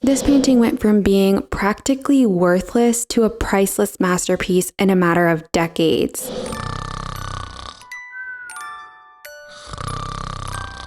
This painting went from being practically worthless to a priceless masterpiece in a matter of decades.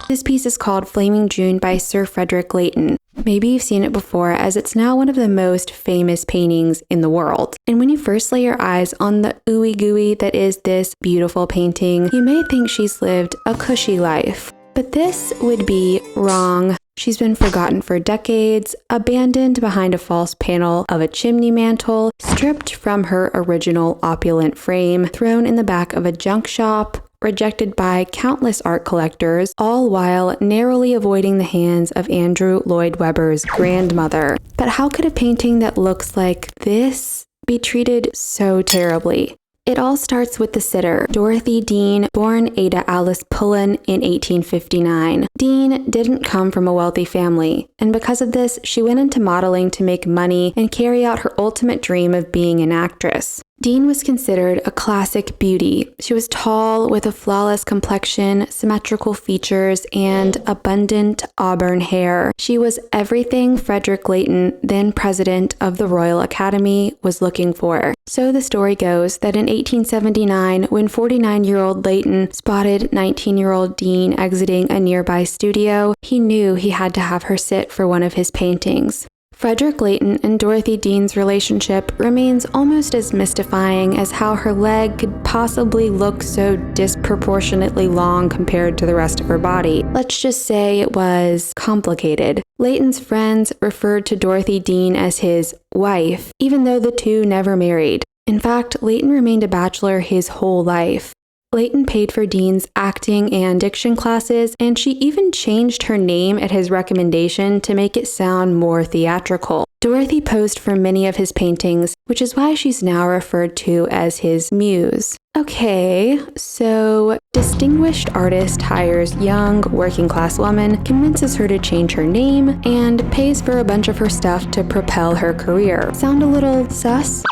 This piece is called Flaming June by Sir Frederick Leighton. Maybe you've seen it before, as it's now one of the most famous paintings in the world. And when you first lay your eyes on the ooey gooey that is this beautiful painting, you may think she's lived a cushy life. But this would be wrong. She's been forgotten for decades, abandoned behind a false panel of a chimney mantle, stripped from her original opulent frame, thrown in the back of a junk shop, rejected by countless art collectors, all while narrowly avoiding the hands of Andrew Lloyd Webber's grandmother. But how could a painting that looks like this be treated so terribly? It all starts with the sitter, Dorothy Dean, born Ada Alice Pullen in 1859. Dean didn't come from a wealthy family, and because of this, she went into modeling to make money and carry out her ultimate dream of being an actress. Dean was considered a classic beauty. She was tall, with a flawless complexion, symmetrical features, and abundant auburn hair. She was everything Frederick Leighton, then president of the Royal Academy, was looking for. So the story goes that in 1879, when 49-year-old Leighton spotted 19-year-old Dean exiting a nearby studio, he knew he had to have her sit for one of his paintings. Frederick Leighton and Dorothy Dean's relationship remains almost as mystifying as how her leg could possibly look so disproportionately long compared to the rest of her body. Let's just say it was complicated. Leighton's friends referred to Dorothy Dean as his wife, even though the two never married. In fact, Leighton remained a bachelor his whole life. Leighton paid for Dean's acting and diction classes, and she even changed her name at his recommendation to make it sound more theatrical. Dorothy posed for many of his paintings, which is why she's now referred to as his muse. Okay, so distinguished artist hires young, working-class woman, convinces her to change her name, and pays for a bunch of her stuff to propel her career. Sound a little sus?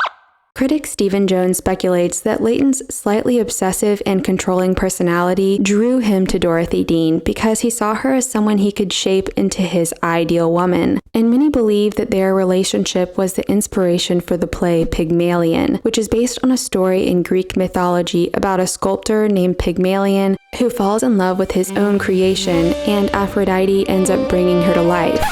Critic Stephen Jones speculates that Leighton's slightly obsessive and controlling personality drew him to Dorothy Dean because he saw her as someone he could shape into his ideal woman, and many believe that their relationship was the inspiration for the play Pygmalion, which is based on a story in Greek mythology about a sculptor named Pygmalion who falls in love with his own creation, and Aphrodite ends up bringing her to life.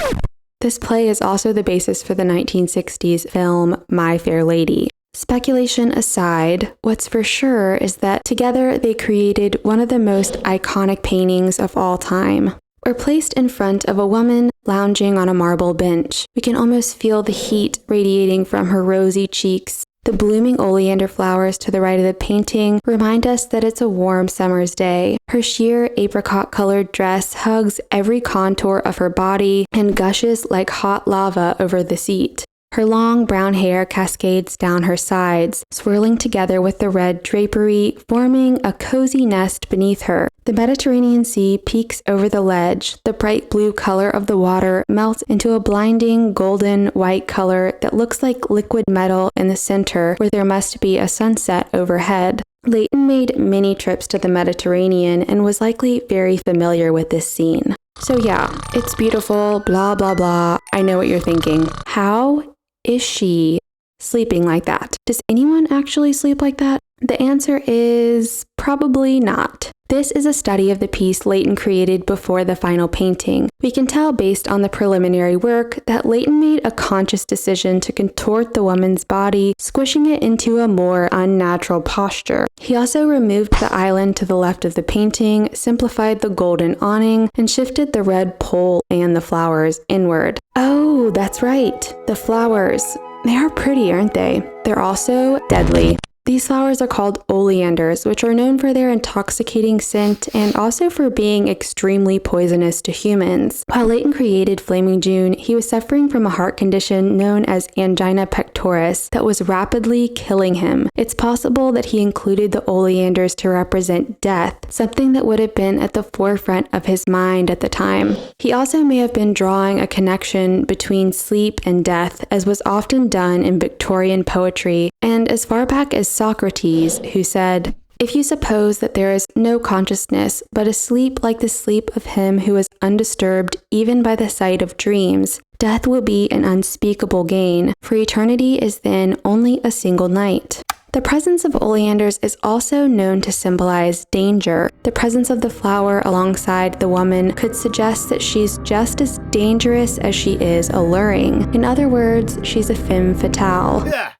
This play is also the basis for the 1960s film My Fair Lady. Speculation aside, what's for sure is that together they created one of the most iconic paintings of all time. We're placed in front of a woman lounging on a marble bench. We can almost feel the heat radiating from her rosy cheeks. The blooming oleander flowers to the right of the painting remind us that it's a warm summer's day. Her sheer apricot-colored dress hugs every contour of her body and gushes like hot lava over the seat. Her long brown hair cascades down her sides, swirling together with the red drapery, forming a cozy nest beneath her. The Mediterranean Sea peeks over the ledge. The bright blue color of the water melts into a blinding golden white color that looks like liquid metal in the center, where there must be a sunset overhead. Leighton made many trips to the Mediterranean and was likely very familiar with this scene. So yeah, it's beautiful, blah blah blah. I know what you're thinking. How is she sleeping like that? Does anyone actually sleep like that? The answer is probably not. This is a study of the piece Leighton created before the final painting. We can tell based on the preliminary work that Leighton made a conscious decision to contort the woman's body, squishing it into a more unnatural posture. He also removed the island to the left of the painting, simplified the golden awning, and shifted the red pole and the flowers inward. Oh, that's right. The flowers. They are pretty, aren't they? They're also deadly. These flowers are called oleanders, which are known for their intoxicating scent and also for being extremely poisonous to humans. While Leighton created Flaming June, he was suffering from a heart condition known as angina pectoris that was rapidly killing him. It's possible that he included the oleanders to represent death, something that would have been at the forefront of his mind at the time. He also may have been drawing a connection between sleep and death, as was often done in Victorian poetry, and as far back as Socrates, who said, If you suppose that there is no consciousness, but a sleep like the sleep of him who is undisturbed even by the sight of dreams, death will be an unspeakable gain, for eternity is then only a single night. The presence of oleanders is also known to symbolize danger. The presence of the flower alongside the woman could suggest that she's just as dangerous as she is alluring. In other words, she's a femme fatale. Yeah.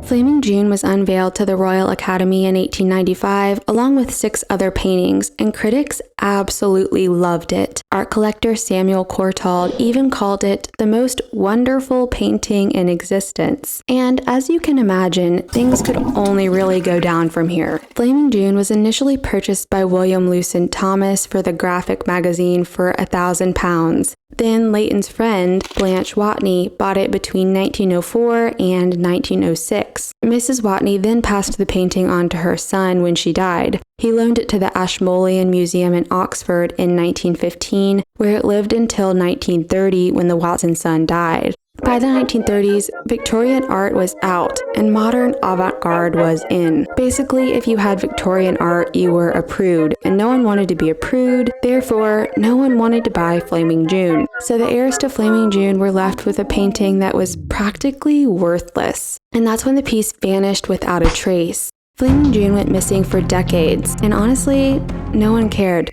Flaming June was unveiled to the Royal Academy in 1895, along with 6 other paintings, and critics absolutely loved it. Art collector Samuel Courtauld even called it the most wonderful painting in existence. And as you can imagine, things could only really go down from here. Flaming June was initially purchased by William Lewson Thomas for the Graphic magazine for £1,000. Then Leighton's friend, Blanche Watney, bought it between 1904 and 1906. Mrs. Watney then passed the painting on to her son when she died. He loaned it to the Ashmolean Museum in Oxford in 1915, where it lived until 1930 when the Watson son died. By the 1930s, Victorian art was out and modern avant-garde was in. Basically, if you had Victorian art, you were a prude, and no one wanted to be a prude, therefore, no one wanted to buy Flaming June. So the heirs to Flaming June were left with a painting that was practically worthless. And that's when the piece vanished without a trace. Flaming June went missing for decades, and honestly, no one cared.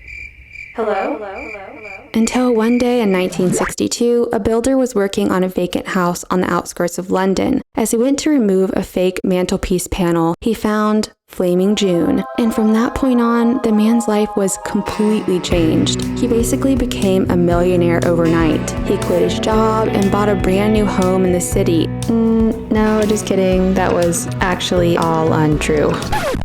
Hello? Until one day in 1962, a builder was working on a vacant house on the outskirts of London. As he went to remove a fake mantelpiece panel, he found Flaming June. And from that point on, the man's life was completely changed. He basically became a millionaire overnight. He quit his job and bought a brand new home in the city. No, just kidding. That was actually all untrue.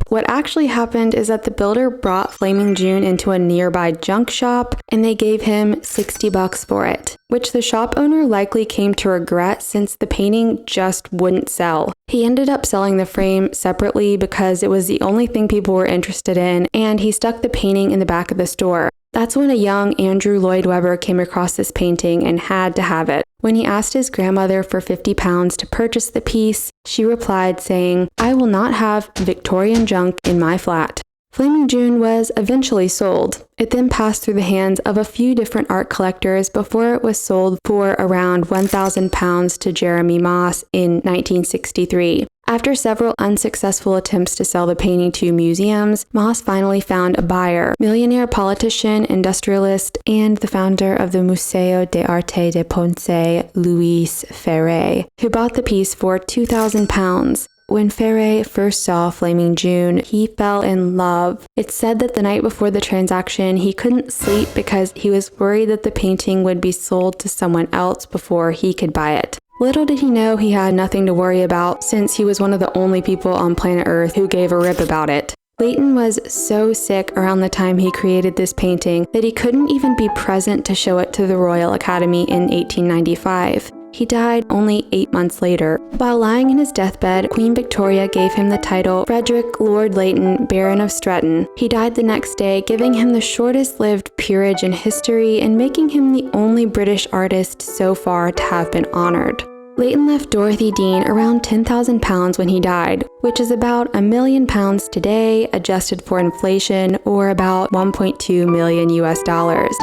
What actually happened is that the builder brought Flaming June into a nearby junk shop and they gave him $60 for it, which the shop owner likely came to regret since the painting just wouldn't sell. He ended up selling the frame separately because it was the only thing people were interested in, and he stuck the painting in the back of the store. That's when a young Andrew Lloyd Webber came across this painting and had to have it. When he asked his grandmother for £50 to purchase the piece, she replied saying, "I will not have Victorian junk in my flat." Flaming June was eventually sold. It then passed through the hands of a few different art collectors before it was sold for around £1,000 to Jeremy Moss in 1963. After several unsuccessful attempts to sell the painting to museums, Moss finally found a buyer, millionaire politician, industrialist, and the founder of the Museo de Arte de Ponce, Louis Ferré, who bought the piece for £2,000. When Ferré first saw Flaming June, he fell in love. It's said that the night before the transaction, he couldn't sleep because he was worried that the painting would be sold to someone else before he could buy it. Little did he know he had nothing to worry about, since he was one of the only people on planet Earth who gave a rip about it. Leighton was so sick around the time he created this painting that he couldn't even be present to show it to the Royal Academy in 1895. He died only 8 months later. While lying in his deathbed, Queen Victoria gave him the title Frederick Lord Leighton, Baron of Stretton. He died the next day, giving him the shortest-lived peerage in history and making him the only British artist so far to have been honored. Leighton left Dorothy Dean around £10,000 when he died, which is about £1 million today, adjusted for inflation, or about 1.2 million US dollars.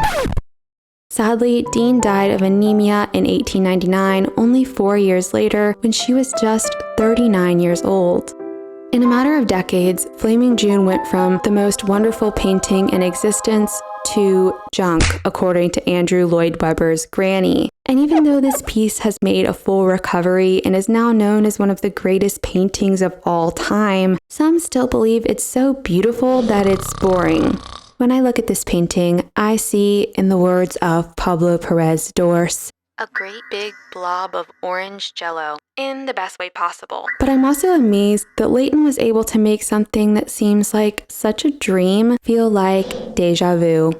Sadly, Dean died of anemia in 1899, only 4 years later, when she was just 39 years old. In a matter of decades, Flaming June went from the most wonderful painting in existence to junk, according to Andrew Lloyd Webber's granny. And even though this piece has made a full recovery and is now known as one of the greatest paintings of all time, some still believe it's so beautiful that it's boring. When I look at this painting, I see, in the words of Pablo Perez Dorce, a great big blob of orange jello, in the best way possible. But I'm also amazed that Leighton was able to make something that seems like such a dream feel like deja vu.